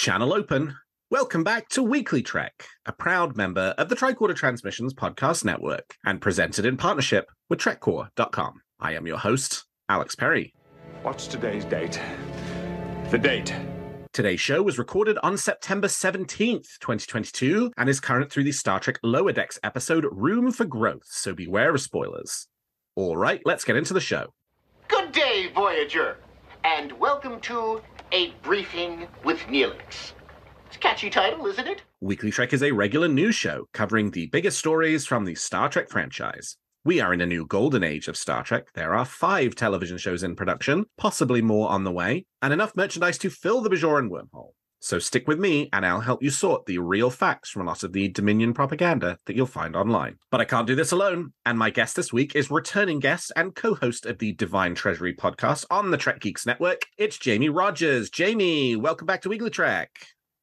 Channel open. Welcome back to WeeklyTrek, a proud member of the Tricorder Transmissions podcast network and presented in partnership with TrekCore.com. I am your host, Alex Perry. What's today's date? The date. Today's show was recorded on September 17th, 2022, and is current through the Star Trek Lower Decks episode Room for Growth, so beware of spoilers. All right, let's get into the show. Good day, Voyager, and welcome to A Briefing with Neelix. It's a catchy title, isn't it? WeeklyTrek is a regular news show covering the biggest stories from the Star Trek franchise. We are in a new golden age of Star Trek. There are 5 television shows in production, possibly more on the way, and enough merchandise to fill the Bajoran wormhole. So stick with me, and I'll help you sort the real facts from a lot of the Dominion propaganda that you'll find online. But I can't do this alone, and my guest this week is returning guest and co-host of the Divine Treasury podcast on the Trek Geeks Network. It's Jamie Rogers. Jamie, welcome back to WeeklyTrek.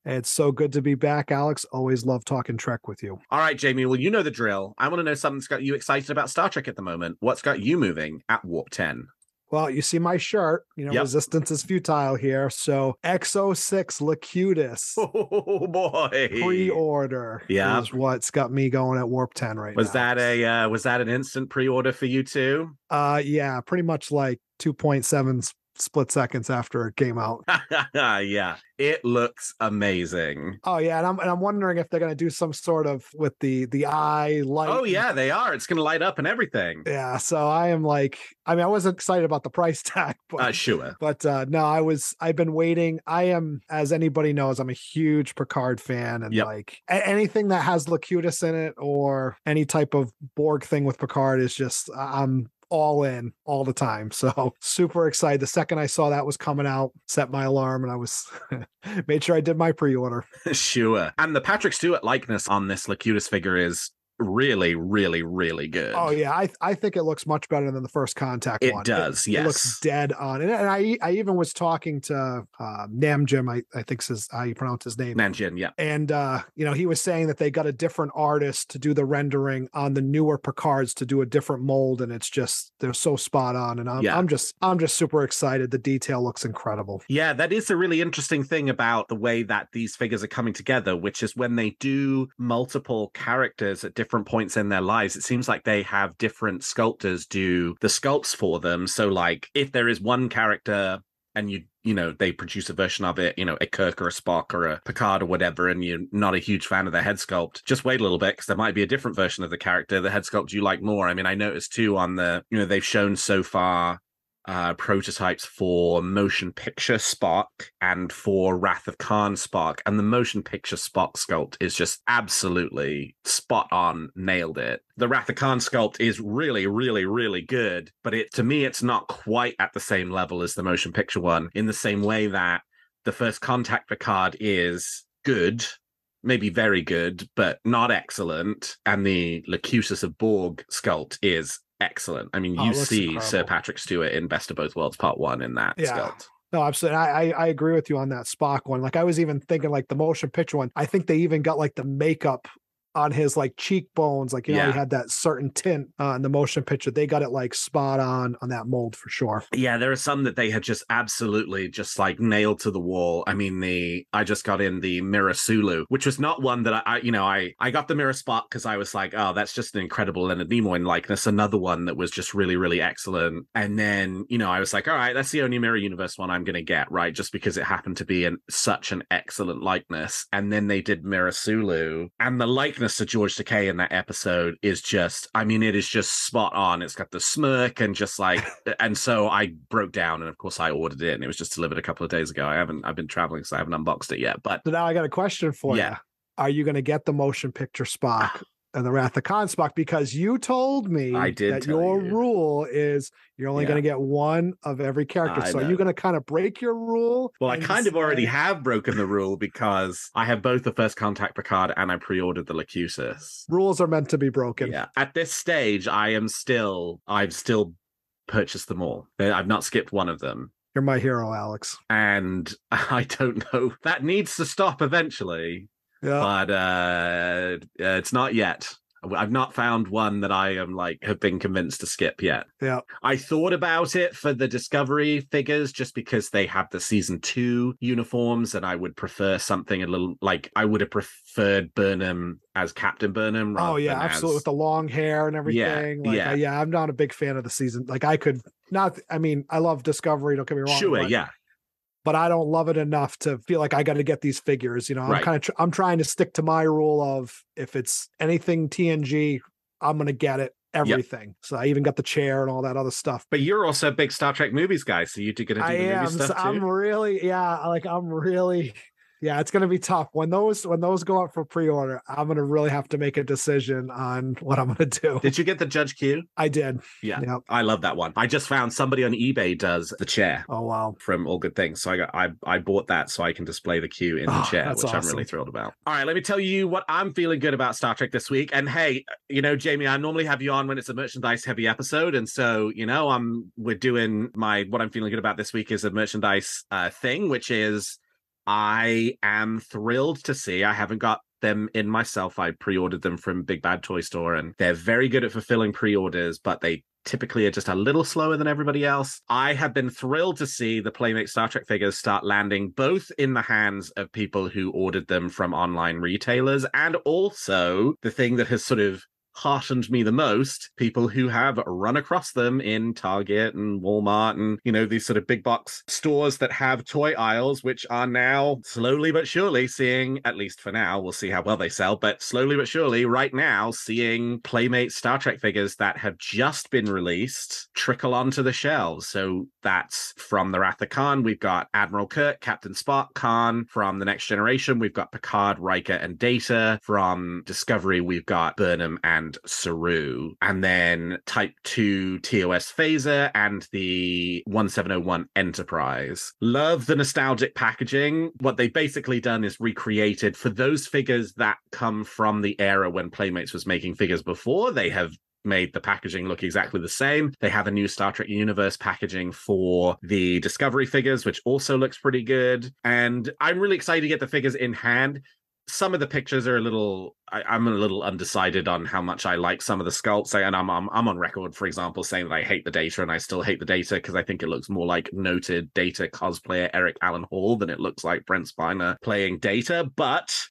It's so good to be back, Alex. Always love talking Trek with you. All right, Jamie, well, you know the drill. I want to know something that's got you excited about Star Trek at the moment. What's got you moving at Warp 10? Well, you see my shirt, Resistance is futile here. So XO6 Locutus. Oh, boy. Pre-order is what's got me going at Warp 10 right now. Was that an instant pre-order for you too? Yeah, pretty much like 2.7 split seconds after it came out. Yeah, it looks amazing. Oh yeah, and I'm wondering if they're gonna do some sort of with the eye light. Oh yeah, they are. It's gonna light up and everything. Yeah, so I am like, I wasn't excited about the price tag, but sure. But no, I've been waiting. I am, as anybody knows, I'm a huge Picard fan, and like anything that has Locutus in it or any type of Borg thing with Picard is just I'm all in all the time. So super excited. The second I saw that was coming out, set my alarm, and I was made sure I did my pre-order. Sure. And the Patrick Stewart likeness on this Locutus figure is really, really, really good. Oh yeah, I think it looks much better than the First Contact one. It does, yes. It looks dead on. And I even was talking to Namjim, I think is how you pronounce his name. Namjim, yeah. And he was saying that they got a different artist to do the rendering on the newer Picards to do a different mold, and it's just they're so spot on. And I'm just super excited. The detail looks incredible. Yeah, that is a really interesting thing about the way that these figures are coming together, which is when they do multiple characters at different points in their lives, it seems like they have different sculptors do the sculpts for them. So like if there is one character and they produce a version of it, a Kirk or a Spock or a Picard or whatever, and you're not a huge fan of their head sculpt, just wait a little bit because there might be a different version of the character, the head sculpt you like more. I mean, I noticed too on the, they've shown so far prototypes for motion picture Spock and for Wrath of Khan Spock, and the motion picture Spock sculpt is just absolutely spot on, nailed it. The Wrath of Khan sculpt is really, really, really good, but to me it's not quite at the same level as the motion picture one, in the same way that the First Contact Picard is good, maybe very good, but not excellent, and the Locutus of Borg sculpt is excellent. I mean, you see incredible. Sir Patrick Stewart in Best of Both Worlds Part 1 in that sculpt. No, absolutely. I agree with you on that Spock one. Like I was even thinking like the motion picture one, I think they even got like the makeup on his like cheekbones, like he had that certain tint in the motion picture. They got it like spot on that mold for sure. Yeah, there are some that they had just absolutely just like nailed to the wall. I mean, I just got in the Mirror Sulu, which was not one that I got the Mirror Spock because I was like, oh, that's just an incredible Leonard Nimoy likeness. Another one that was just really, really excellent. And then, I was like, all right, that's the only Mirror Universe one I'm going to get, right? Just because it happened to be such an excellent likeness. And then they did Mirror Sulu, and the likeness to George Takei in that episode is just, it is just spot on. It's got the smirk and just like, and so I broke down, and of course I ordered it, and it was just delivered a couple of days ago. I've been traveling, so I haven't unboxed it yet. But so now I got a question for you. Are you going to get the motion picture Spock and the Wrath of Khan Spock? Because you told me that your rule is you're only going to get one of every character. So are you going to kind of break your rule? Well, I kind of already have broken the rule because I have both the First Contact Picard and I pre-ordered the Locutus. Rules are meant to be broken. Yeah. At this stage, I've still purchased them all. I've not skipped one of them. You're my hero, Alex. And I don't know. That needs to stop eventually. Yeah. But it's not yet. I've not found one that I am like have been convinced to skip yet. Yeah. I thought about it for the Discovery figures just because they have the season 2 uniforms, and I would prefer something a little like I would have preferred Burnham as Captain Burnham. Oh yeah, absolutely, with the long hair and everything. I'm not a big fan of the season. Like I love Discovery, don't get me wrong. Sure, but I don't love it enough to feel like I got to get these figures. You know, I'm trying to stick to my rule of if it's anything TNG, I'm going to get it. Everything. Yep. So I even got the chair and all that other stuff. But you're also a big Star Trek movies guy, so you're going to do the movie stuff too? It's going to be tough. When those go up for pre-order, I'm going to really have to make a decision on what I'm going to do. Did you get the Judge Q? I did. Yeah. Yep. I love that one. I just found somebody on eBay does the chair. Oh, wow. From All Good Things. So I bought that so I can display the Q in the chair, which awesome. I'm really thrilled about. All right, let me tell you what I'm feeling good about Star Trek this week. And hey, Jamie, I normally have you on when it's a merchandise heavy episode. And so, we're doing what I'm feeling good about this week is a merchandise thing, which is I am thrilled to see. I haven't got them in myself. I pre-ordered them from Big Bad Toy Store, and they're very good at fulfilling pre-orders, but they typically are just a little slower than everybody else. I have been thrilled to see the Playmate Star Trek figures start landing both in the hands of people who ordered them from online retailers, and also the thing that has sort of heartened me the most, people who have run across them in Target and Walmart and, these sort of big box stores that have toy aisles, which are now slowly but surely seeing, at least for now, we'll see how well they sell, but slowly but surely right now seeing Playmate Star Trek figures that have just been released trickle onto the shelves. So that's from the Wrath of Khan. We've got Admiral Kirk, Captain Spock, Khan. From The Next Generation, we've got Picard, Riker, and Data. From Discovery, we've got Burnham and Saru, and then Type 2 TOS Phaser and the 1701 Enterprise. Love the nostalgic packaging. What they've basically done is recreated for those figures that come from the era when Playmates was making figures before. They have made the packaging look exactly the same. They have a new Star Trek Universe packaging for the Discovery figures, which also looks pretty good. And I'm really excited to get the figures in hand. Some of the pictures are I'm a little undecided on how much I like some of the sculpts. And I'm on record, for example, saying that I hate the Data, and I still hate the Data because I think it looks more like noted Data cosplayer Eric Allen Hall than it looks like Brent Spiner playing Data.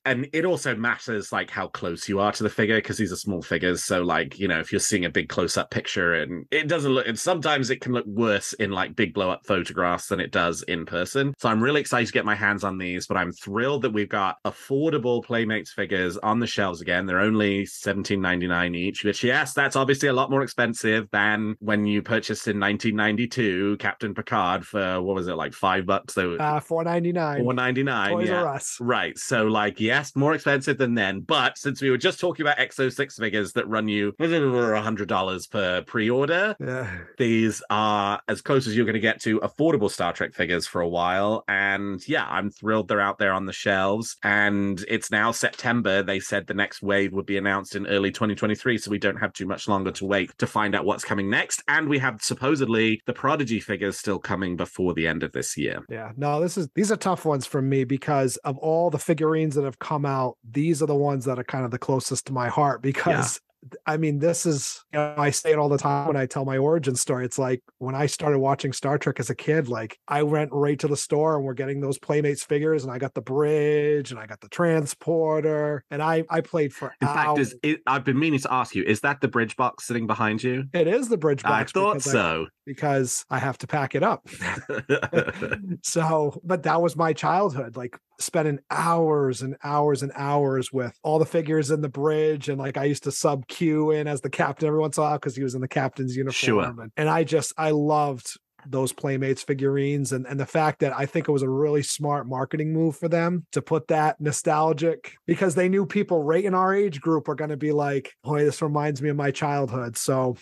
And it also matters like how close you are to the figure, because these are small figures. So if you're seeing a big close-up picture and it doesn't look, and sometimes it can look worse in like big blow-up photographs than it does in person. So I'm really excited to get my hands on these, but I'm thrilled that we've got affordable Playmates figures on the shelves again. They're only $17.99 each, which, yes, that's obviously a lot more expensive than when you purchased in 1992 Captain Picard for, what was it, like $5? So $4.99. $4.99. Toys R Us. Right. So yes, more expensive than then. But since we were just talking about XO6 figures that run you $100 per pre-order, these are as close as you're going to get to affordable Star Trek figures for a while. And yeah, I'm thrilled they're out there on the shelves. And it's now September. They said the next wave would be announced in early 2023, so we don't have too much longer to wait to find out what's coming next. And we have supposedly the Prodigy figures still coming before the end of this year. Yeah, no, these are tough ones for me because of all the figurines that have come out. These are the ones that are kind of the closest to my heart because I mean, this is, I say it all the time when I tell my origin story. It's like when I started watching Star Trek as a kid, like I went right to the store and we're getting those Playmates figures, and I got the bridge and I got the transporter, and I played for hours. In fact, I've been meaning to ask you, is that the bridge box sitting behind you? It is the bridge box. I thought so. Because I have to pack it up. But that was my childhood, like spending hours and hours and hours with all the figures in the bridge. And like I used to sub Q in as the captain every once in a while because he was in the captain's uniform. Sure. And I loved those Playmates figurines, and the fact that I think it was a really smart marketing move for them to put that nostalgic, because they knew people right in our age group are going to be like, boy, this reminds me of my childhood. So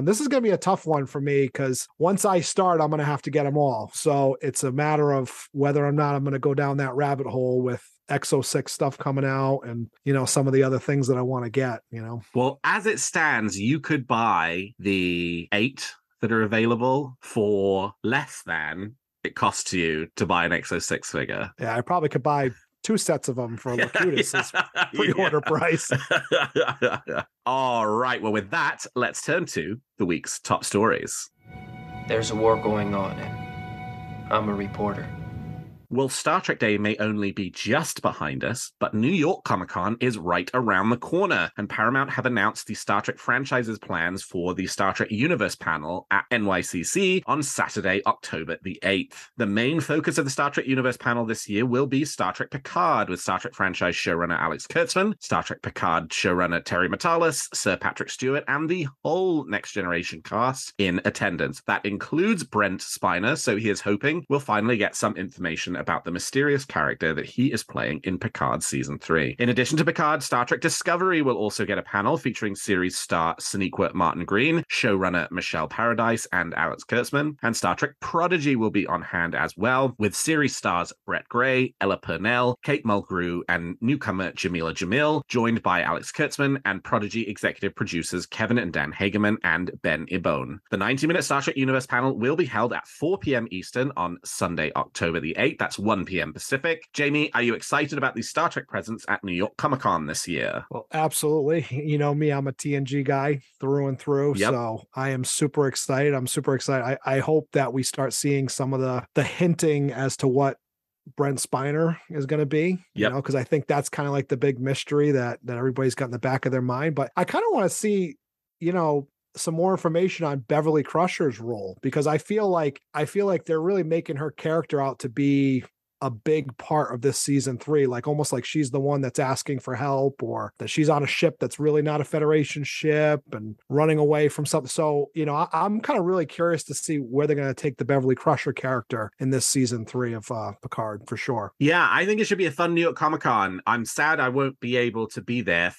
this is going to be a tough one for me because once I start, I'm going to have to get them all. So it's a matter of whether or not I'm going to go down that rabbit hole with XO6 stuff coming out and, some of the other things that I want to get, Well, as it stands, you could buy the 8 that are available for less than it costs you to buy an XO6 figure. Yeah, I probably could buy 2 sets of them for Locutus's pre-order price. All right. Well, with that, let's turn to the week's top stories. There's a war going on, and I'm a reporter. Well, Star Trek Day may only be just behind us, but New York Comic-Con is right around the corner, and Paramount have announced the Star Trek franchise's plans for the Star Trek Universe panel at NYCC on Saturday, October the 8th. The main focus of the Star Trek Universe panel this year will be Star Trek Picard, with Star Trek franchise showrunner Alex Kurtzman, Star Trek Picard showrunner Terry Matalas, Sir Patrick Stewart, and the whole Next Generation cast in attendance. That includes Brent Spiner, so he is hoping we'll finally get some information about the mysterious character that he is playing in Picard Season 3. In addition to Picard, Star Trek Discovery will also get a panel featuring series star Sonequa Martin Green, showrunner Michelle Paradise, and Alex Kurtzman, and Star Trek Prodigy will be on hand as well, with series stars Brett Gray, Ella Purnell, Kate Mulgrew, and newcomer Jamila Jamil, joined by Alex Kurtzman and Prodigy executive producers Kevin and Dan Hageman and Ben Ibone. The 90-minute Star Trek Universe panel will be held at 4 p.m. Eastern on Sunday, October the 8th. That's 1 p.m. Pacific. Jamie, are you excited about the Star Trek presence at New York Comic-Con this year? Well, absolutely. You know me, I'm a TNG guy through and through. Yep. So I am super excited. I'm super excited. I hope that we start seeing some of the hinting as to what Brent Spiner is going to be, you know, because I think that's kind of like the big mystery that everybody's got in the back of their mind. But I kind of want to see, you know, some more information on Beverly Crusher's role, because I feel like they're really making her character out to be a big part of this season 3, like almost like she's the one that's asking for help, or that she's on a ship that's really not a Federation ship and running away from something. So, you know, I'm kind of really curious to see where they're going to take the Beverly Crusher character in this season 3 of Picard, for sure. Yeah, I think it should be a fun New York Comic-Con. I'm sad I won't be able to be there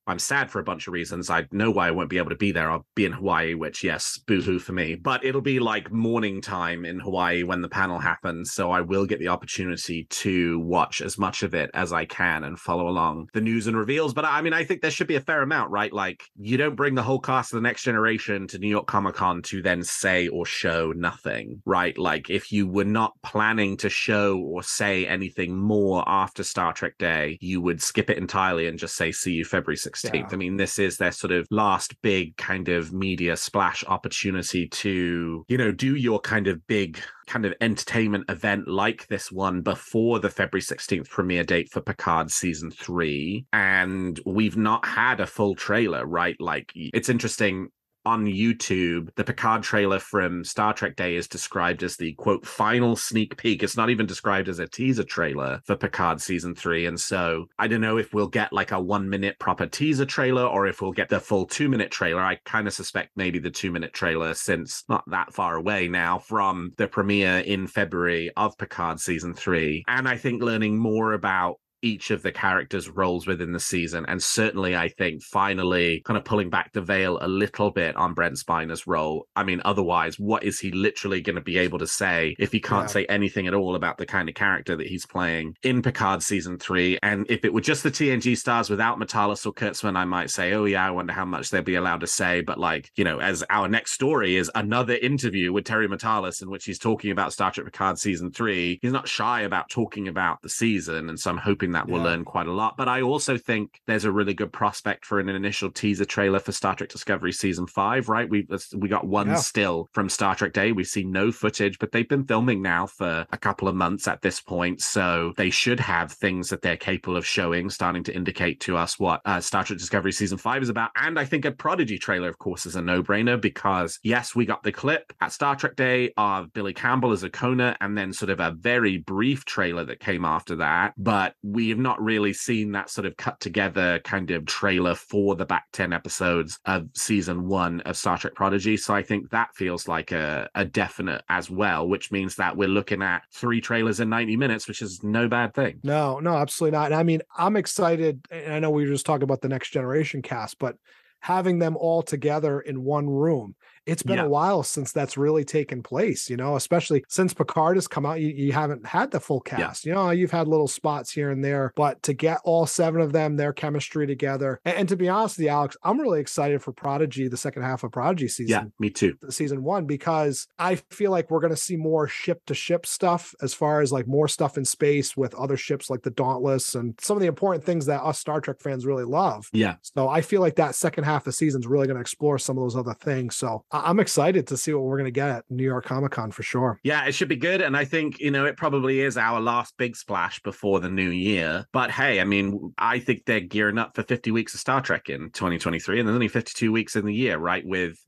I'm sad for a bunch of reasons. I know why I won't be able to be there. I'll be in Hawaii, which, yes, boo-hoo for me. But it'll be like morning time in Hawaii when the panel happens, so I will get the opportunity to watch as much of it as I can and follow along the news and reveals. But I mean, I think there should be a fair amount, right? Like, you don't bring the whole cast of the Next Generation to New York Comic-Con to then say or show nothing, right? Like, if you were not planning to show or say anything more after Star Trek Day, you would skip it entirely and just say, see you February 16th. Yeah. I mean, this is their sort of last big kind of media splash opportunity to, you know, do your kind of big kind of entertainment event like this one before the February 16th premiere date for Picard Season 3. And we've not had a full trailer, right? Like, it's interesting. On YouTube, the Picard trailer from Star Trek Day is described as the, quote, final sneak peek. It's not even described as a teaser trailer for Picard Season 3. And so I don't know if we'll get like a 1-minute proper teaser trailer or if we'll get the full 2-minute trailer. I kind of suspect maybe the 2-minute trailer, since not that far away now from the premiere in February of Picard Season 3. And I think learning more about each of the characters' roles within the season, and certainly I think finally kind of pulling back the veil a little bit on Brent Spiner's role. I mean, otherwise, what is he literally going to be able to say if he can't say anything at all about the kind of character that he's playing in Picard Season 3? And if it were just the TNG stars without Matalas or Kurtzman, I might say, oh yeah, I wonder how much they'll be allowed to say. But like, you know, as our next story is another interview with Terry Matalas in which he's talking about Star Trek Picard Season 3, he's not shy about talking about the season, and so I'm hoping that we'll learn quite a lot. But I also think there's a really good prospect for an initial teaser trailer for Star Trek Discovery Season 5, right? We got one still from Star Trek Day. We've seen no footage, but they've been filming now for a couple of months at this point, so they should have things that they're capable of showing, starting to indicate to us what Star Trek Discovery Season 5 is about. And I think a Prodigy trailer, of course, is a no-brainer, because yes, we got the clip at Star Trek Day of Billy Campbell as Okona, and then sort of a very brief trailer that came after that, but we have not really seen that sort of cut together kind of trailer for the back 10 episodes of Season 1 of Star Trek Prodigy. So I think that feels like a definite as well, which means that we're looking at 3 trailers in 90 minutes, which is no bad thing. No, absolutely not. And I mean, I'm excited. And I know we were just talking about the Next Generation cast, but having them all together in one room. It's been a while since that's really taken place, especially since Picard has come out. You haven't had the full cast. You've had little spots here and there, but to get all 7 of them, their chemistry together. And to be honest with you, Alex, I'm really excited for Prodigy, the second half of Prodigy season. Yeah, me too. Season 1, because I feel like we're going to see more ship to ship stuff, as far as like more stuff in space with other ships like the Dauntless and some of the important things that us Star Trek fans really love. Yeah. So I feel like that second half of the season is really going to explore some of those other things. So I'm excited to see what we're going to get at New York Comic Con for sure. Yeah, it should be good. And I think, it probably is our last big splash before the new year. But hey, I mean, I think they're gearing up for 50 weeks of Star Trek in 2023. And there's only 52 weeks in the year, right? With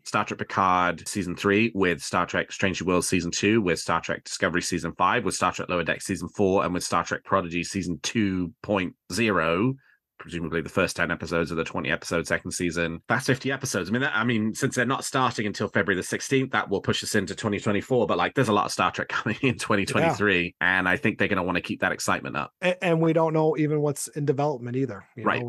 Star Trek Picard Season 3, with Star Trek Strange New Worlds Season 2, with Star Trek Discovery Season 5, with Star Trek Lower Deck Season 4, and with Star Trek Prodigy Season 2.0. Presumably the first 10 episodes of the 20 episode second season. That's 50 episodes. I mean, since they're not starting until February the 16th, that will push us into 2024. But like, there's a lot of Star Trek coming in 2023. Yeah. And I think they're going to want to keep that excitement up. And we don't know even what's in development either. Right.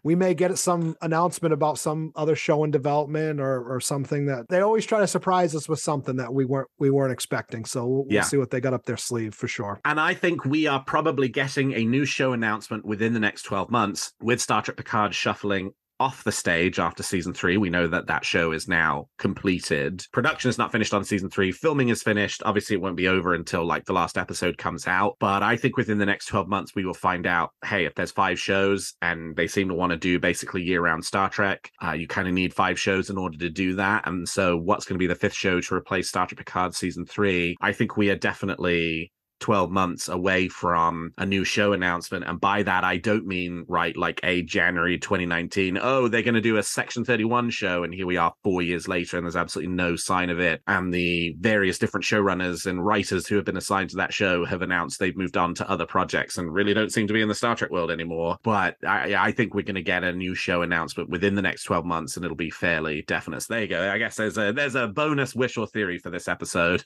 We may get some announcement about some other show in development or something that they always try to surprise us with, something that we weren't expecting. So we'll see what they got up their sleeve for sure. And I think we are probably getting a new show announcement within the next 12 months, with Star Trek Picard shuffling off the stage after season 3. We know that show is now completed. Production is not finished on season 3. Filming is finished. Obviously, it won't be over until like the last episode comes out. But I think within the next 12 months, we will find out, hey, if there's 5 shows and they seem to want to do basically year-round Star Trek, you kind of need 5 shows in order to do that. And so what's going to be the 5th show to replace Star Trek Picard season 3? I think we are definitely 12 months away from a new show announcement. And by that, I don't mean, like a January 2019, they're going to do a Section 31 show. And here we are 4 years later, and there's absolutely no sign of it. And the various different showrunners and writers who have been assigned to that show have announced they've moved on to other projects and really don't seem to be in the Star Trek world anymore. But I think we're going to get a new show announcement within the next 12 months, and it'll be fairly definite. So there you go. I guess there's a bonus wish or theory for this episode.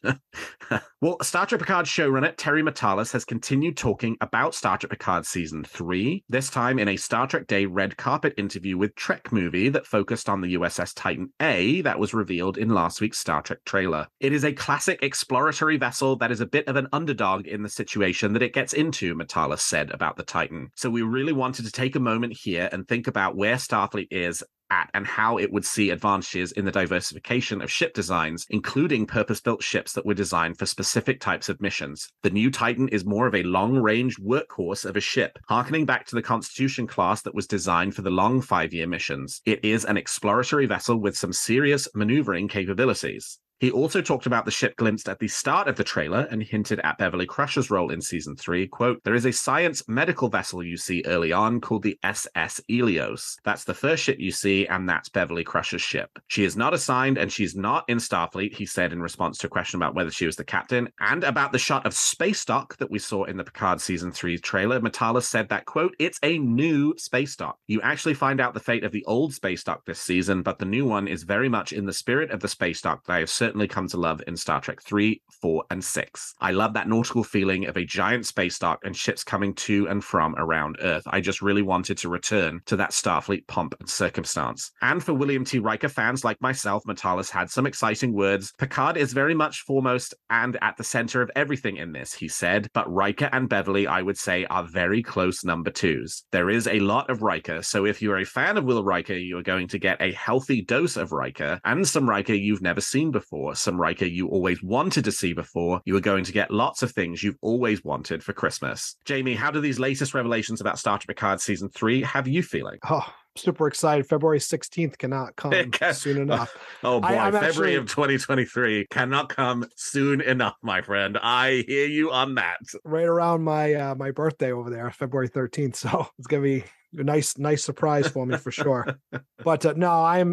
Well, Star Trek Picard showrunner Terry Matalas has continued talking about Star Trek Picard Season 3, this time in a Star Trek Day red carpet interview with Trek Movie that focused on the USS Titan A that was revealed in last week's Star Trek trailer. It is a classic exploratory vessel that is a bit of an underdog in the situation that it gets into, Matalas said about the Titan. So we really wanted to take a moment here and think about where Starfleet is at and how it would see advantages in the diversification of ship designs, including purpose-built ships that were designed for specific types of missions. The new Titan is more of a long-range workhorse of a ship, harkening back to the Constitution class that was designed for the long 5-year missions. It is an exploratory vessel with some serious maneuvering capabilities. He also talked about the ship glimpsed at the start of the trailer and hinted at Beverly Crusher's role in Season 3. Quote, there is a science medical vessel you see early on called the SS Elios. That's the first ship you see, and that's Beverly Crusher's ship. She is not assigned, and she's not in Starfleet, he said in response to a question about whether she was the captain. And about the shot of space dock that we saw in the Picard Season 3 trailer, Matalas said that, quote, it's a new space dock. You actually find out the fate of the old space dock this season, but the new one is very much in the spirit of the space dock that I have certainly come to love in Star Trek 3, 4, and 6. I love that nautical feeling of a giant space dock and ships coming to and from around Earth. I just really wanted to return to that Starfleet pomp and circumstance. And for William T. Riker fans like myself, Matalas had some exciting words. Picard is very much foremost and at the center of everything in this, he said, but Riker and Beverly, I would say, are very close number 2s. There is a lot of Riker, so if you're a fan of Will Riker, you are going to get a healthy dose of Riker and some Riker you've never seen before. Some Riker you always wanted to see before. You are going to get lots of things you've always wanted for Christmas. Jamie, how do these latest revelations about Star Trek Picard Season 3 have you feeling? Oh, super excited. February 16th cannot come soon enough. Oh boy, February of 2023 cannot come soon enough, my friend. I hear you on that. Right around my birthday over there, February 13th. So it's going to be a nice surprise for me for sure. But no,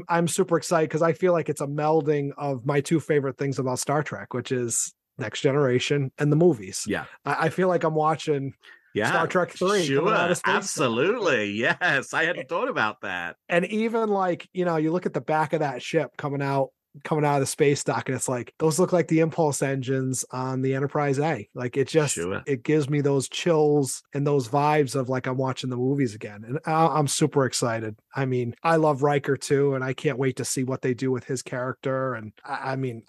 I'm super excited because I feel like it's a melding of my 2 favorite things about Star Trek, which is Next Generation and the movies. Yeah. I feel like I'm watching Star Trek 3. Sure, absolutely. Yes, I hadn't thought about that. And even like, you look at the back of that ship coming out coming out of the space dock, and it's like, those look like the impulse engines on the Enterprise A. Like, it just, it gives me those chills and those vibes of like I'm watching the movies again. And I'm super excited. I mean, I love Riker too, and I can't wait to see what they do with his character. And I mean,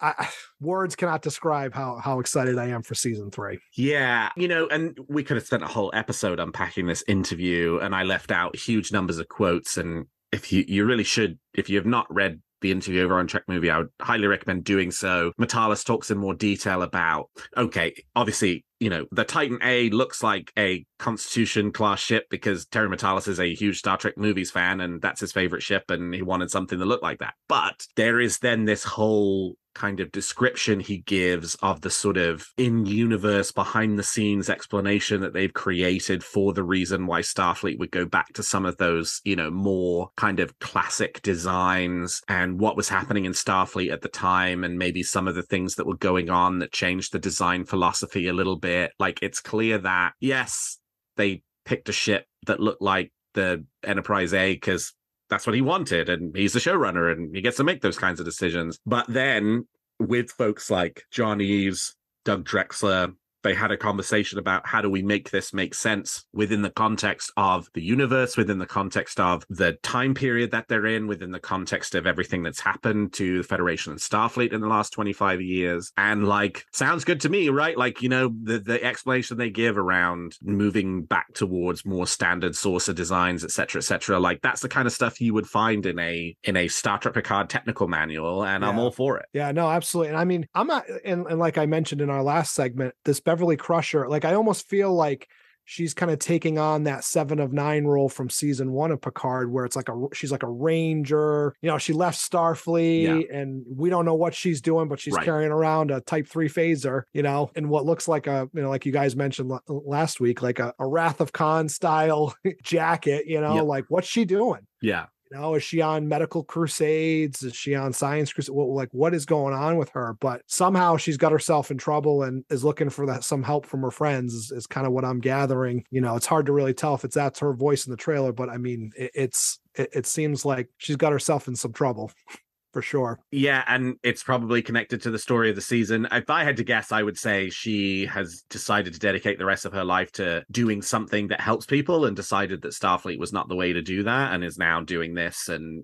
words cannot describe how excited I am for season 3. Yeah, and we could have spent a whole episode unpacking this interview, and I left out huge numbers of quotes. And if you really should, if you have not read the interview over on Trek Movie, I would highly recommend doing so. Matalas talks in more detail about, okay, obviously, the Titan A looks like a Constitution class ship because Terry Matalas is a huge Star Trek movies fan, and that's his favorite ship, and he wanted something that looked like that. But there is then this whole kind of description he gives of the sort of in-universe, behind-the-scenes explanation that they've created for the reason why Starfleet would go back to some of those, more kind of classic designs, and what was happening in Starfleet at the time, and maybe some of the things that were going on that changed the design philosophy a little bit. Like, it's clear that, yes, they picked a ship that looked like the Enterprise A because that's what he wanted, and he's the showrunner, and he gets to make those kinds of decisions. But then with folks like John Eves, Doug Drexler, they had a conversation about how do we make this make sense within the context of the universe, within the context of the time period that they're in, within the context of everything that's happened to the Federation and Starfleet in the last 25 years. And like, sounds good to me, right? Like, the explanation they give around moving back towards more standard saucer designs, et cetera, like that's the kind of stuff you would find in a Star Trek Picard technical manual, and I'm all for it. Yeah, no, absolutely. And I mean, I'm not, and like I mentioned in our last segment, this Beverly Crusher, like I almost feel like she's kind of taking on that 7 of 9 role from season 1 of Picard, where it's like she's like a ranger. She left Starfleet, and we don't know what she's doing, but she's carrying around a Type 3 phaser, and what looks like a, like you guys mentioned last week, like a Wrath of Khan style jacket, like what's she doing? Yeah. Is she on medical crusades? Is she on science crusades? What is going on with her? But somehow she's got herself in trouble and is looking for some help from her friends is kind of what I'm gathering. It's hard to really tell if that's her voice in the trailer, but I mean, it seems like she's got herself in some trouble. For sure. Yeah, and it's probably connected to the story of the season. If I had to guess, I would say she has decided to dedicate the rest of her life to doing something that helps people, and decided that Starfleet was not the way to do that, and is now doing this, and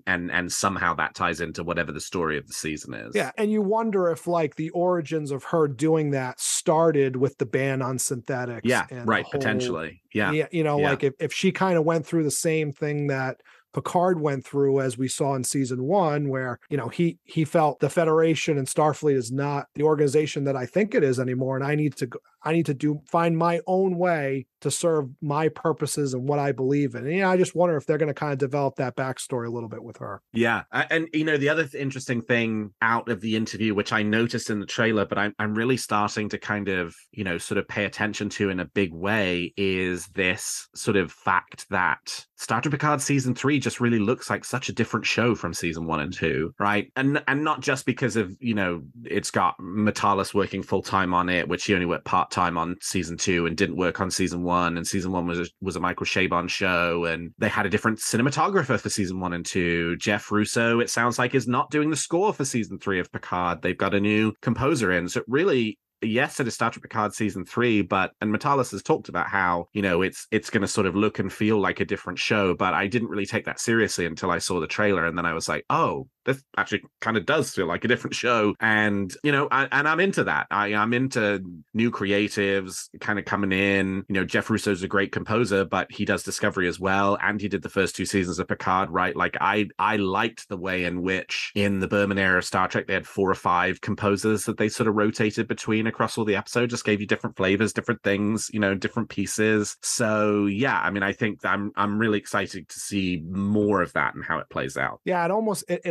somehow that ties into whatever the story of the season is. Yeah, and you wonder if like the origins of her doing that started with the ban on synthetics. Yeah, right, potentially. Yeah. Like if she kind of went through the same thing that Picard went through, as we saw in season 1, where, he felt the Federation and Starfleet is not the organization that I think it is anymore. And I need to find my own way to serve my purposes and what I believe in. And I just wonder if they're going to kind of develop that backstory a little bit with her. Yeah. And, the other interesting thing out of the interview, which I noticed in the trailer, but I'm really starting to kind of, sort of pay attention to in a big way, is this sort of fact that Star Trek Picard season 3 just really looks like such a different show from season 1 and 2, right? And not just because of, it's got Matalas working full-time on it, which he only worked part-time on season 2 and didn't work on season 1, and season 1 was a Michael Chabon show, and they had a different cinematographer for season 1 and 2. Jeff Russo, it sounds like, is not doing the score for season 3 of Picard. They've got a new composer in, so it really, yes, it is Star Trek Picard season 3, and Matalas has talked about how, it's going to sort of look and feel like a different show, but I didn't really take that seriously until I saw the trailer, and then I was like, oh, this actually kind of does feel like a different show. And, I'm into that. I'm into new creatives kind of coming in. Jeff Russo's a great composer, but he does Discovery as well, and he did the first 2 seasons of Picard, right? Like, I liked the way in which in the Berman era of Star Trek, they had 4 or 5 composers that they sort of rotated between across all the episodes, just gave you different flavors, different things, different pieces. So yeah, I mean, I think I'm really excited to see more of that and how it plays out. Yeah, it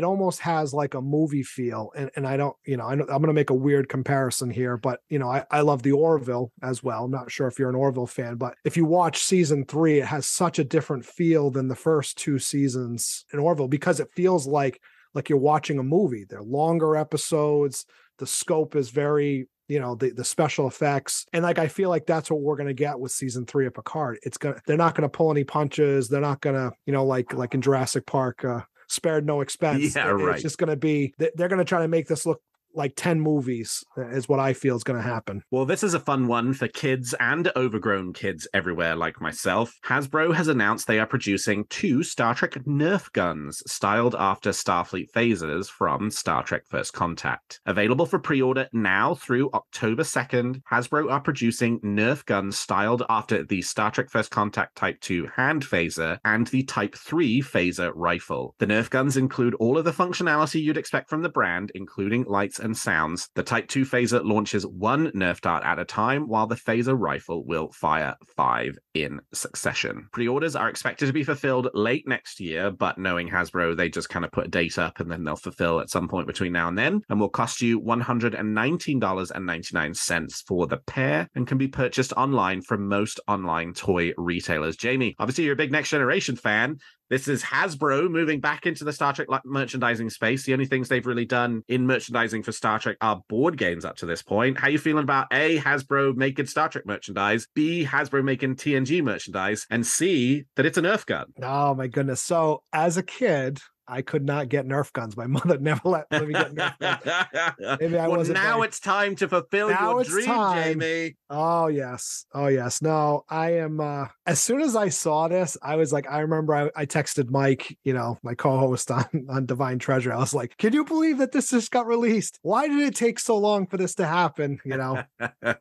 almost has like a movie feel, and I don't, I'm going to make a weird comparison here, but I love the Orville as well. I'm not sure if you're an Orville fan, but if you watch season 3, it has such a different feel than the first 2 seasons in Orville, because it feels like you're watching a movie. They're longer episodes. The scope is very, the special effects. And like, I feel like that's what we're going to get with season 3 of Picard. They're not going to pull any punches. They're not going to, like in Jurassic Park, spared no expense. Yeah, right. It's just going to be, they're going to try to make this look like 10 movies is what I feel is going to happen. Well, this is a fun one for kids and overgrown kids everywhere like myself. Hasbro has announced they are producing 2 Star Trek Nerf guns styled after Starfleet phasers from Star Trek First Contact. Available for pre-order now through October 2nd, Hasbro are producing Nerf guns styled after the Star Trek First Contact Type 2 hand phaser and the Type 3 phaser rifle. The Nerf guns include all of the functionality you'd expect from the brand, including lights and sounds. The Type 2 phaser launches 1 Nerf dart at a time, while the phaser rifle will fire 5 in succession. Pre-orders are expected to be fulfilled late next year, but knowing Hasbro, they just kind of put a date up and then they'll fulfill at some point between now and then, and will cost you $119.99 for the pair and can be purchased online from most online toy retailers. Jamie, obviously you're a big Next Generation fan. This is Hasbro moving back into the Star Trek merchandising space. The only things they've really done in merchandising for Star Trek are board games up to this point. How are you feeling about A, Hasbro making Star Trek merchandise, B, Hasbro making TNG merchandise, and C, that it's a Nerf gun? Oh my goodness. So as a kid, I could not get Nerf guns. My mother never let me get Nerf guns. Maybe I wasn't. Now it's time to fulfill your dream, Jamie. Oh yes. Oh yes. No, I am. As soon as I saw this, I was like, I remember I texted Mike, my co-host on Divine Treasure. I was like, can you believe that this just got released? Why did it take so long for this to happen? To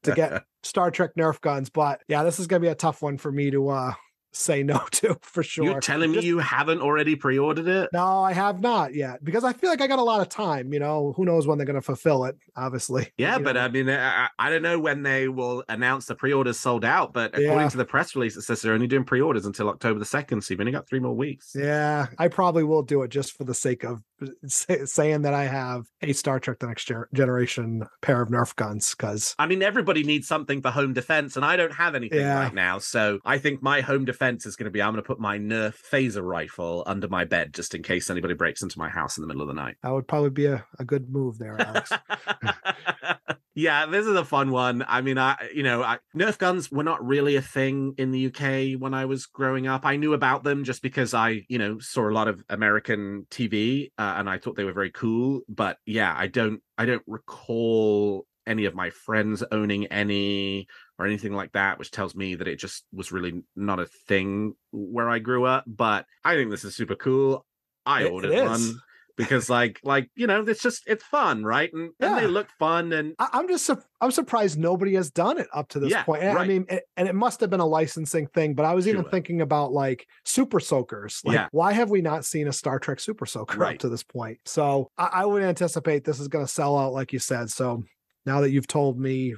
get Star Trek Nerf guns. But yeah, this is gonna be a tough one for me to say no to, for sure. You're telling me you haven't already pre-ordered it? No, I have not yet, because I feel like I got a lot of time. Who knows when they're going to fulfill it, obviously. Yeah, but I mean, I don't know when they will announce the pre-orders sold out, but according to the press release, it says they're only doing pre-orders until October the 2nd, so you've only got 3 more weeks. Yeah, I probably will do it just for the sake of saying that I have a Star Trek The Next Generation pair of Nerf guns, because I mean, everybody needs something for home defense, and I don't have anything right now, so I think my home defense is going to be, I'm going to put my Nerf phaser rifle under my bed just in case anybody breaks into my house in the middle of the night. That would probably be a good move there, Alex. Yeah, this is a fun one. I mean, Nerf guns were not really a thing in the UK when I was growing up. I knew about them just because I, saw a lot of American TV and I thought they were very cool. But yeah, I don't recall any of my friends owning any or anything like that, which tells me that it just was really not a thing where I grew up. But I think this is super cool. I ordered one. Because it's fun, right? And they look fun. And I'm surprised nobody has done it up to this point. And, right. I mean, and it must have been a licensing thing, but I was even thinking about like Super Soakers. Why have we not seen a Star Trek Super Soaker up to this point? So I would anticipate this is going to sell out, like you said. So now that you've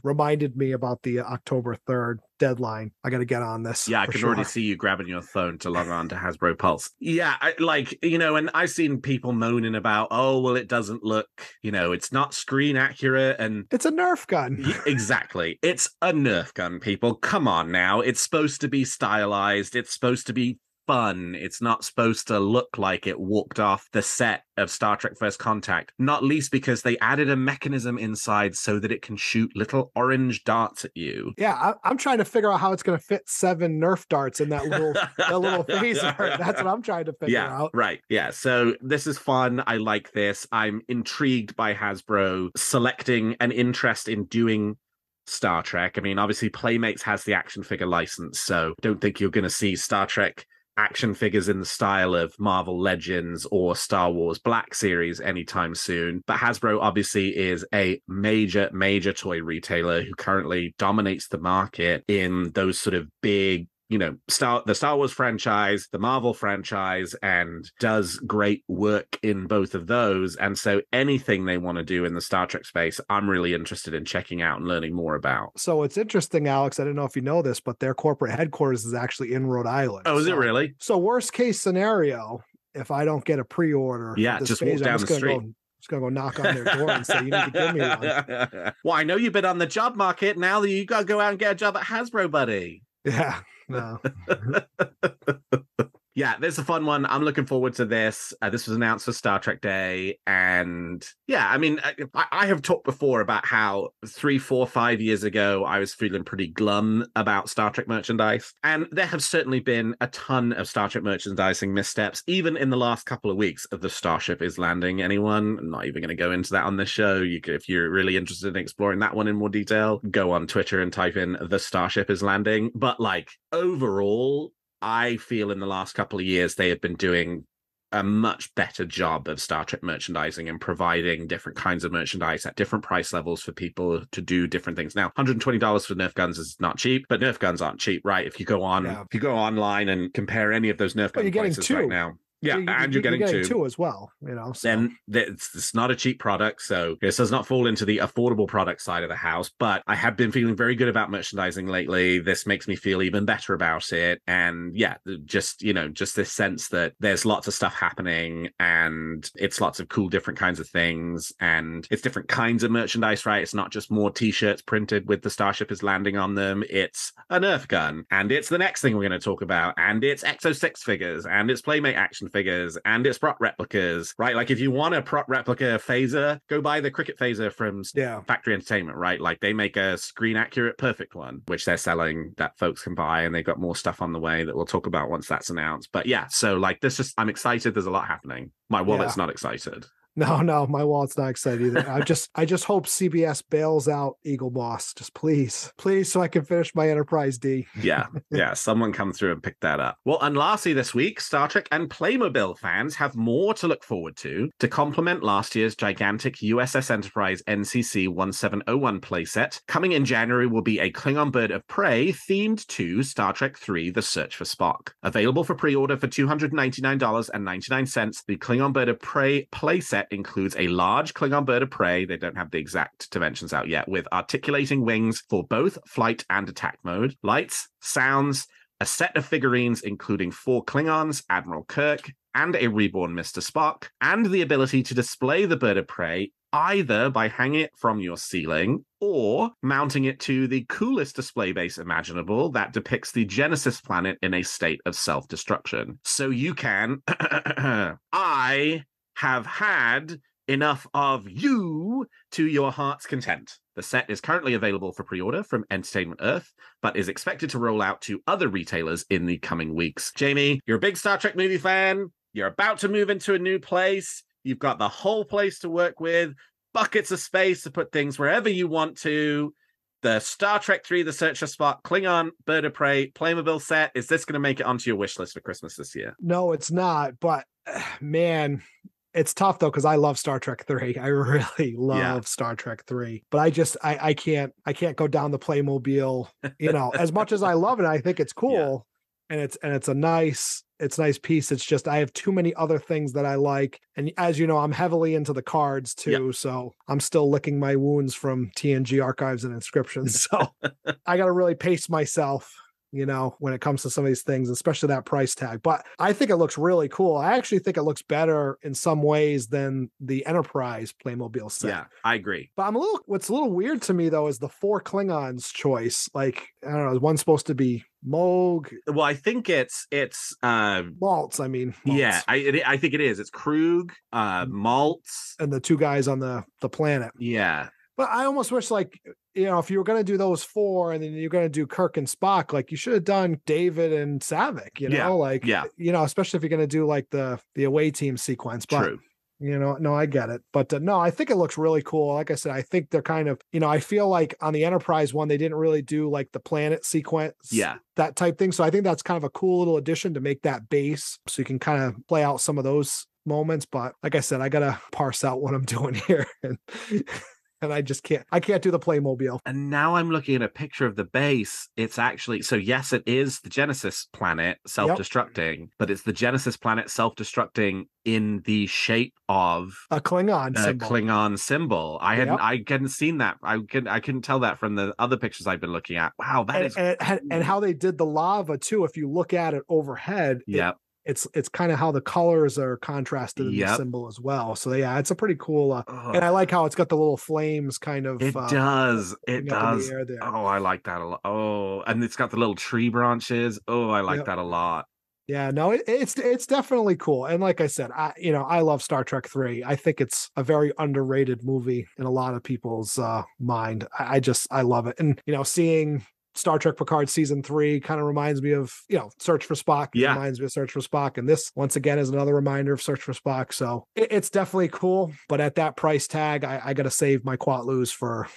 reminded me about the October 3rd deadline, I got to get on this. Yeah, I can already see you grabbing your phone to log on to Hasbro Pulse. Yeah, and I've seen people moaning about, it doesn't look, it's not screen accurate. And it's a Nerf gun. Exactly. It's a Nerf gun, people. Come on now. It's supposed to be stylized. It's supposed to be fun. It's not supposed to look like it walked off the set of Star Trek First Contact, not least because they added a mechanism inside so that it can shoot little orange darts at you. Yeah, I'm trying to figure out how it's going to fit 7 Nerf darts in that little phaser. That's what I'm trying to figure out. Right. Yeah. So this is fun. I like this. I'm intrigued by Hasbro selecting an interest in doing Star Trek. I mean, obviously Playmates has the action figure license, so don't think you're going to see Star Trek action figures in the style of Marvel Legends or Star Wars Black Series anytime soon. But Hasbro obviously is a major, major toy retailer who currently dominates the market in those sort of big, the Star Wars franchise, the Marvel franchise, and does great work in both of those. And so anything they want to do in the Star Trek space, I'm really interested in checking out and learning more about. So it's interesting, Alex, I don't know if you know this, but their corporate headquarters is actually in Rhode Island. Oh, is it really? So worst case scenario, if I don't get a pre-order, just walk down the street. Just gonna go knock on their door and say, you need to give me one. Well, I know you've been on the job market. Now that you got to go out and get a job at Hasbro, buddy. Yeah. No. Yeah, there's a fun one. I'm looking forward to this. This was announced for Star Trek Day. And yeah, I mean, I have talked before about how 3, 4, 5 years ago, I was feeling pretty glum about Star Trek merchandise. And there have certainly been a ton of Star Trek merchandising missteps, even in the last couple of weeks of the Starship is Landing. Anyone? I'm not even going to go into that on this show. You could, if you're really interested in exploring that one in more detail, go on Twitter and type in the Starship is Landing. But like overall, I feel in the last couple of years, they have been doing a much better job of Star Trek merchandising and providing different kinds of merchandise at different price levels for people to do different things. Now, $120 for Nerf guns is not cheap, but Nerf guns aren't cheap, right? If you go online and compare any of those Nerf gun prices right now. Yeah, and you're getting two as well, you know. So. Then it's not a cheap product, so this does not fall into the affordable product side of the house. But I have been feeling very good about merchandising lately. This makes me feel even better about it. And yeah, just this sense that there's lots of stuff happening and it's lots of cool different kinds of things. And it's different kinds of merchandise, right? It's not just more t-shirts printed with the Starship is Landing on them. It's a Nerf gun. And it's the next thing we're going to talk about. And it's Exo 6 figures. And it's Playmate action figures, and it's prop replicas, right? Like if you want a prop replica phaser, go buy the cricket phaser from Factory Entertainment, right? Like they make a screen accurate perfect one, which they're selling that folks can buy, and they've got more stuff on the way that we'll talk about once that's announced. But yeah, so like I'm excited. There's a lot happening. My wallet's not excited. No, my wallet's not excited either. I just hope CBS bails out Eagle Moss. Just please, so I can finish my Enterprise D. Yeah, someone come through and pick that up. Well, and lastly this week, Star Trek and Playmobil fans have more to look forward to complement last year's gigantic USS Enterprise NCC 1701 playset. Coming in January will be a Klingon bird of prey themed to Star Trek III: The Search for Spock. Available for pre-order for $299.99, the Klingon bird of prey playset includes a large Klingon bird of prey, they don't have the exact dimensions out yet, with articulating wings for both flight and attack mode, lights, sounds, a set of figurines including 4 Klingons, Admiral Kirk, and a reborn Mr. Spock, and the ability to display the bird of prey either by hanging it from your ceiling or mounting it to the coolest display base imaginable that depicts the Genesis planet in a state of self-destruction. So you can... I have had enough of you to your heart's content. The set is currently available for pre-order from Entertainment Earth, but is expected to roll out to other retailers in the coming weeks. Jamie, you're a big Star Trek movie fan. You're about to move into a new place. You've got the whole place to work with, buckets of space to put things wherever you want to. The Star Trek 3, The Search for Spock, Klingon, Bird of Prey, Playmobil set. Is this going to make it onto your wish list for Christmas this year? No, it's not. But man... It's tough though, because I love Star Trek 3. I really love Star Trek 3. But I can't go down the Playmobil, as much as I love it, I think it's cool. And it's a nice piece. It's just I have too many other things that I like. And as you know, I'm heavily into the cards too. So I'm still licking my wounds from TNG archives and inscriptions. So I gotta really pace myself, when it comes to some of these things, especially that price tag. But I think it looks really cool. I actually think it looks better in some ways than the Enterprise Playmobil set. Yeah, I agree. But what's a little weird to me though is the 4 Klingons choice. Like, I don't know, is one supposed to be Moog? Well, I think it's Maltz. Maltz. Yeah, I think it is. It's Krug, Maltz, and the 2 guys on the planet. Yeah. But I almost wish, like, if you were going to do those 4 and then you're going to do Kirk and Spock, like you should have done David and Savick, especially if you're going to do like the away team sequence. But, True. No, I get it. But no, I think it looks really cool. Like I said, I think they're kind of, I feel like on the Enterprise one, they didn't really do like the planet sequence. Yeah. That type thing. So I think that's kind of a cool little addition to make that base so you can kind of play out some of those moments. But like I said, I got to parse out what I'm doing here. And I can't do the Playmobil. And now I'm looking at a picture of the base. It's actually, so yes, it is the Genesis planet self-destructing, but it's the Genesis planet self-destructing in the shape of a Klingon symbol. I hadn't seen that. I couldn't tell that from the other pictures I've been looking at. Wow, and how they did the lava too. If you look at it overhead, it's kind of how the colors are contrasted in the symbol as well. So yeah, it's a pretty cool, and I like how it's got the little flames kind of. It does. There. Oh, I like that a lot. Oh, and it's got the little tree branches. Oh, I like that a lot. Yeah, no, it's definitely cool. And like I said, I love Star Trek 3. I think it's a very underrated movie in a lot of people's mind. I love it. And seeing Star Trek Picard season 3 kind of reminds me of, Search for Spock. It reminds me of Search for Spock. And this, once again, is another reminder of Search for Spock. So it's definitely cool. But at that price tag, I got to save my Quatloos for,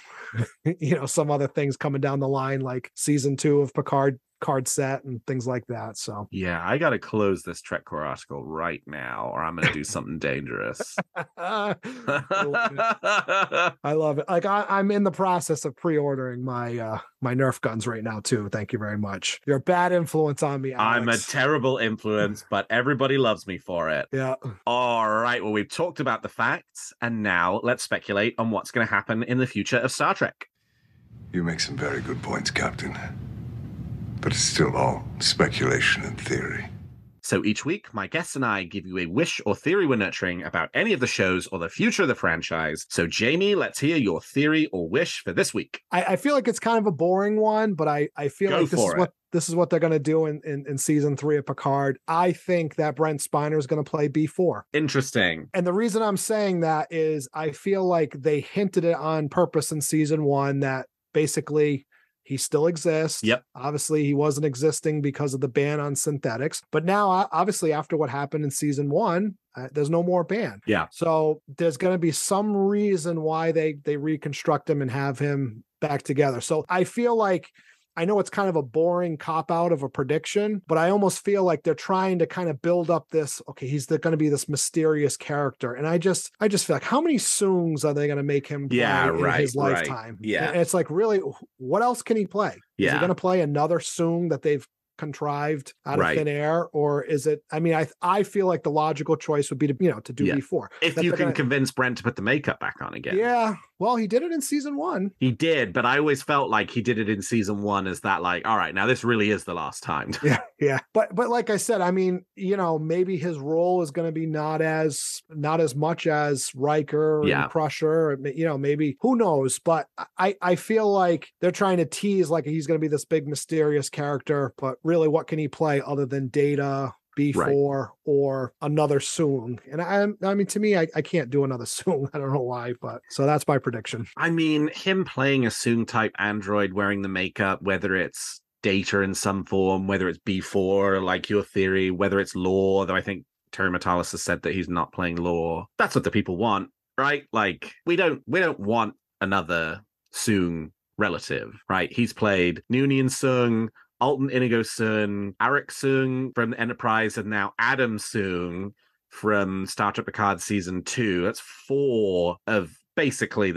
some other things coming down the line, like season 2 of Picard card set and things like that. So yeah, I gotta close this Trek Core article right now, or I'm gonna do something dangerous. I love it. Like I'm in the process of pre-ordering my my Nerf guns right now too. Thank you very much. You're a bad influence on me, Alex. I'm a terrible influence, but everybody loves me for it. Yeah. All right. Well, we've talked about the facts, and now let's speculate on what's going to happen in the future of Star Trek. You make some very good points, Captain. But it's still all speculation and theory. So each week, my guests and I give you a wish or theory we're nurturing about any of the shows or the future of the franchise. So Jamie, let's hear your theory or wish for this week. I feel like it's kind of a boring one, but I feel like this is what they're going to do in season 3 of Picard. I think that Brent Spiner is going to play B4. Interesting. And the reason I'm saying that is I feel like they hinted it on purpose in season 1 that basically he still exists. Yep. Obviously, he wasn't existing because of the ban on synthetics. But now, obviously, after what happened in season 1, there's no more ban. Yeah. So there's going to be some reason why they reconstruct him and have him back together. So I feel like, I know it's kind of a boring cop-out of a prediction, but I almost feel like they're trying to kind of build up this, okay, he's going to be this mysterious character. And I just feel like, how many Soongs are they going to make him play in his lifetime? Yeah. And it's like, really, what else can he play? Yeah. Is he going to play another Soong that they've contrived out of thin air, or is it? I mean, I feel like the logical choice would be to do B4 if you can convince Brent to put the makeup back on again. Yeah, well, he did it in season 1. He did, but I always felt like he did it in season 1 as that, like, all right, now this really is the last time. Yeah. But like I said, I mean, maybe his role is going to be not as much as Riker and Crusher, maybe, who knows? But I feel like they're trying to tease like he's going to be this big mysterious character, but really, what can he play other than Data, B4, or another Soong? And I mean, to me, I can't do another Soong. I don't know why, but so that's my prediction. I mean, him playing a Soong type android wearing the makeup, whether it's Data in some form, whether it's B4, like your theory, whether it's Lore, though I think Terry Matalas has said that he's not playing Lore. That's what the people want, right? Like, we don't want another Soong relative, right? He's played Noonien Soong, Alton Inigo Soong, Arik Soong from Enterprise, and now Adam Soong from Star Trek Picard Season 2. That's 4 of basically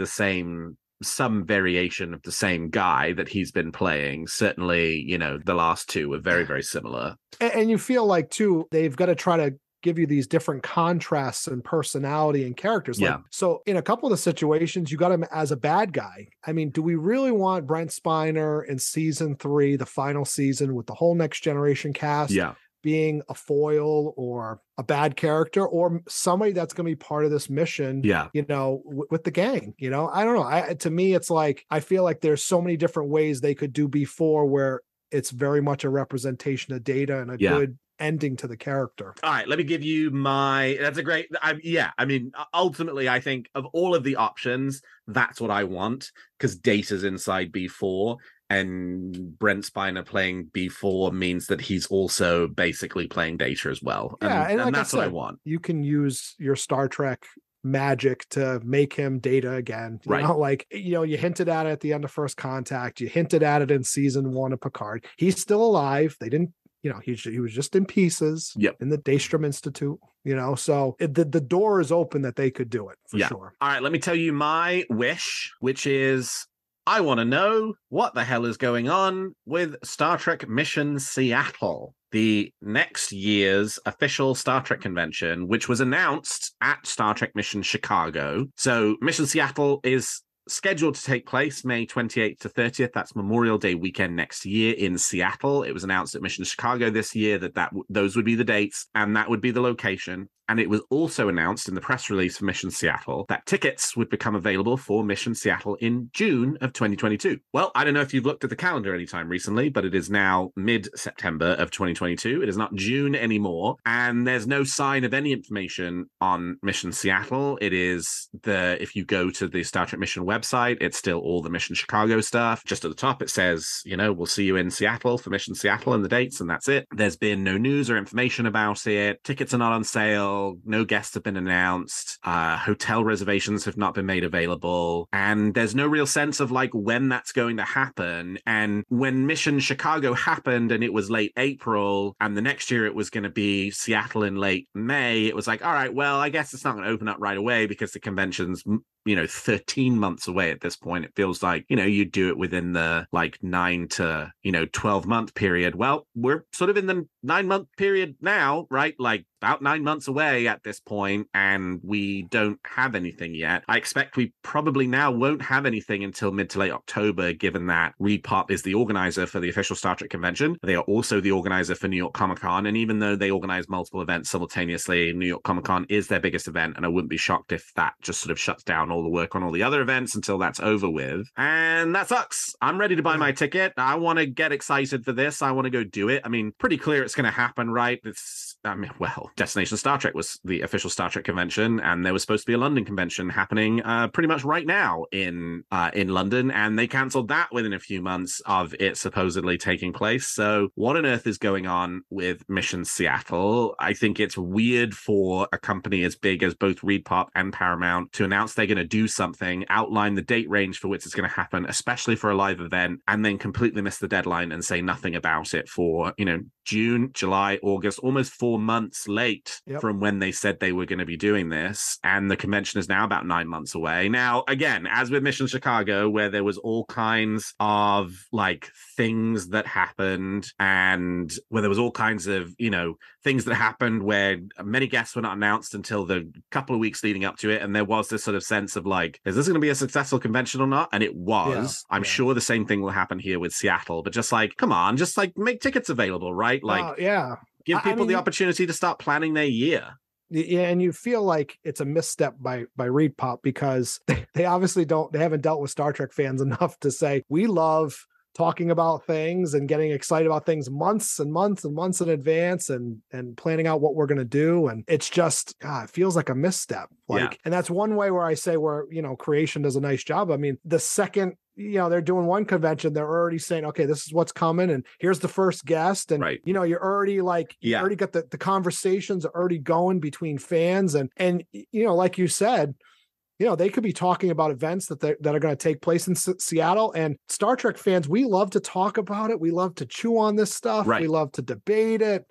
some variation of the same guy that he's been playing. Certainly, the last 2 were very, very similar. And you feel like, too, they've got to try to give you these different contrasts and personality and characters. So in a couple of the situations, you got him as a bad guy. I mean, do we really want Brent Spiner in season 3, the final season, with the whole Next Generation cast being a foil or a bad character, or somebody that's going to be part of this mission, with the gang? I don't know. To me, it's like, I feel like there's so many different ways they could do B4 where it's very much a representation of Data and a good ending to the character. All right, let me give you that's a great, I mean, ultimately, I think of all of the options, that's what I want, because Data's inside B4, and Brent Spiner playing B4 means that he's also basically playing Data as well. And like that's what I want. You can use your Star Trek magic to make him Data again. You hinted at it at the end of First Contact. You hinted at it in season 1 of Picard. He's still alive. They didn't, he was just in pieces in the Daystrom Institute, so the door is open that they could do it for sure. All right, let me tell you my wish, which is, I want to know what the hell is going on with Star Trek Mission Seattle, the next year's official Star Trek convention, which was announced at Star Trek Mission Chicago. So Mission Seattle is scheduled to take place May 28th to 30th. That's Memorial Day weekend next year in Seattle. It was announced at Mission Chicago this year that those would be the dates and that would be the location. And it was also announced in the press release for Mission Seattle that tickets would become available for Mission Seattle in June of 2022. Well, I don't know if you've looked at the calendar anytime recently, but it is now mid-September of 2022. It is not June anymore, and there's no sign of any information on Mission Seattle. It is if you go to the Star Trek Mission website, it's still all the Mission Chicago stuff. Just at the top, it says, we'll see you in Seattle for Mission Seattle and the dates, and that's it. There's been no news or information about it. Tickets are not on sale. No guests have been announced. Hotel reservations have not been made available. And there's no real sense of when that's going to happen. And when Mission Chicago happened and it was late April, and the next year it was going to be Seattle in late May, it was all right, well, I guess it's not going to open up right away because the convention's 13 months away at this point. It feels like, you do it within the 9 to 12 month period. Well, we're sort of in the 9-month period now, right? About 9 months away at this point, and we don't have anything yet. I expect we probably now won't have anything until mid to late October, given that ReedPop is the organizer for the official Star Trek convention. They are also the organizer for New York Comic Con, and even though they organize multiple events simultaneously, New York Comic Con is their biggest event, and I wouldn't be shocked if that just sort of shuts down all the work on all the other events until that's over with. And that sucks. I'm ready to buy my ticket. I want to get excited for this. I want to go do it. I mean, pretty clear it's going to happen, right? Destination Star Trek was the official Star Trek convention, and there was supposed to be a London convention happening pretty much right now in London, and they cancelled that within a few months of it supposedly taking place. So what on earth is going on with Mission Seattle? I think it's weird for a company as big as both ReedPop and Paramount to announce they're going to do something, outline the date range for which it's going to happen, especially for a live event, and then completely miss the deadline and say nothing about it for, June, July, August, almost 4 months late from when they said they were going to be doing this. And the convention is now about 9 months away. Now, again, as with Mission Chicago, where there was all kinds of things that happened, and where there was all kinds of, things that happened where many guests were not announced until the couple of weeks leading up to it. And there was this sort of sense of is this going to be a successful convention or not? And it was. I'm sure the same thing will happen here with Seattle, but just come on, just make tickets available, right? Give people the opportunity to start planning their year. Yeah, and you feel like it's a misstep by ReedPop because they obviously haven't dealt with Star Trek fans enough to say, we love talking about things and getting excited about things months and months and months in advance and planning out what we're going to do. And it's just, it feels like a misstep. And that's one way where I say creation does a nice job. I mean, the second, they're doing one convention, they're already saying, okay, this is what's coming. And here's the first guest. And, you're already you already got the conversations are already going between fans. And, like you said, they could be talking about events that are going to take place in Seattle, and Star Trek fans, we love to talk about it. We love to chew on this stuff. Right. We love to debate it.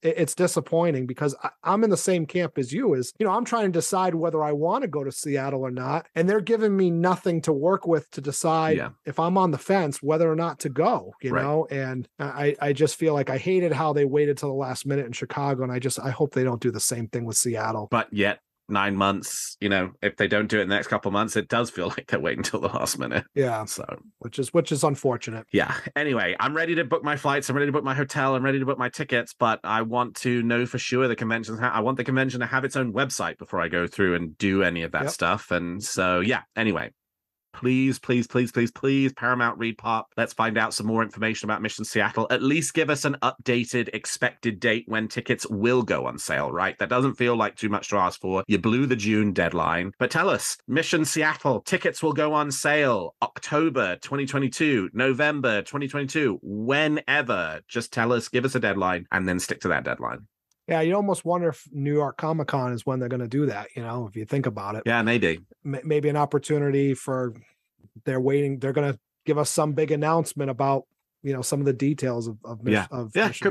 It's disappointing because I'm in the same camp as you I'm trying to decide whether I want to go to Seattle or not. And they're giving me nothing to work with to decide if I'm on the fence, whether or not to go, know? And I just feel like I hated how they waited till the last minute in Chicago. And I hope they don't do the same thing with Seattle. But yet 9 months, if they don't do it in the next couple of months, it does feel like they're waiting until the last minute. Yeah. So which is unfortunate. Yeah. Anyway, I'm ready to book my flights. I'm ready to book my hotel. I'm ready to book my tickets, but I want to know for sure the convention. I want the convention to have its own website before I go through and do any of that stuff. And so, anyway. Please, Paramount ReedPop, let's find out some more information about Mission Seattle. At least give us an updated expected date when tickets will go on sale, right? That doesn't feel like too much to ask for. You blew the June deadline. But tell us, Mission Seattle, tickets will go on sale October 2022, November 2022, whenever. Just tell us, give us a deadline, and then stick to that deadline. Yeah, you almost wonder if New York Comic Con is when they're going to do that, if you think about it. Yeah, maybe. Maybe an opportunity they're waiting. They're going to give us some big announcement about some of the details of Mission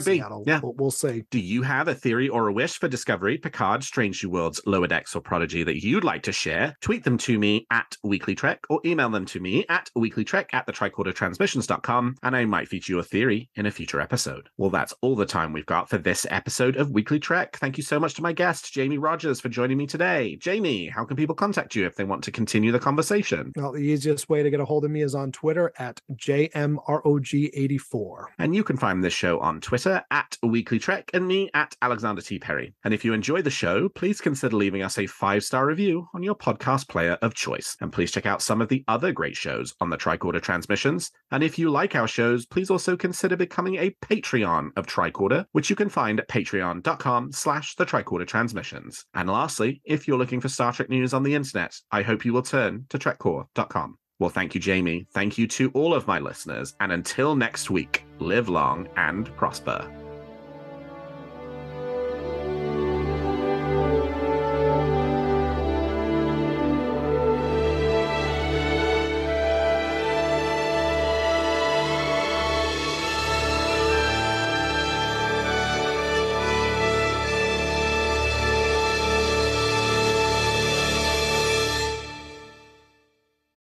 Seattle. Yeah, we'll see. Do you have a theory or a wish for Discovery, Picard, Strange New Worlds, Lower Decks, or Prodigy that you'd like to share? Tweet them to me at WeeklyTrek or email them to me at weeklytrek@thetricordertransmissions.com, and I might feature your theory in a future episode. Well, that's all the time we've got for this episode of Weekly Trek. Thank you so much to my guest, Jamie Rogers, for joining me today. Jamie, how can people contact you if they want to continue the conversation? Well, the easiest way to get a hold of me is on Twitter at JMROGH 84. And you can find this show on Twitter at WeeklyTrek and me at Alexander T. Perry. And if you enjoy the show, please consider leaving us a 5-star review on your podcast player of choice. And please check out some of the other great shows on the Tricorder Transmissions. And if you like our shows, please also consider becoming a Patreon of Tricorder, which you can find at patreon.com/the Tricorder Transmissions. And lastly, if you're looking for Star Trek news on the internet, I hope you will turn to trekcore.com. Well, thank you, Jamie. Thank you to all of my listeners. And until next week, live long and prosper.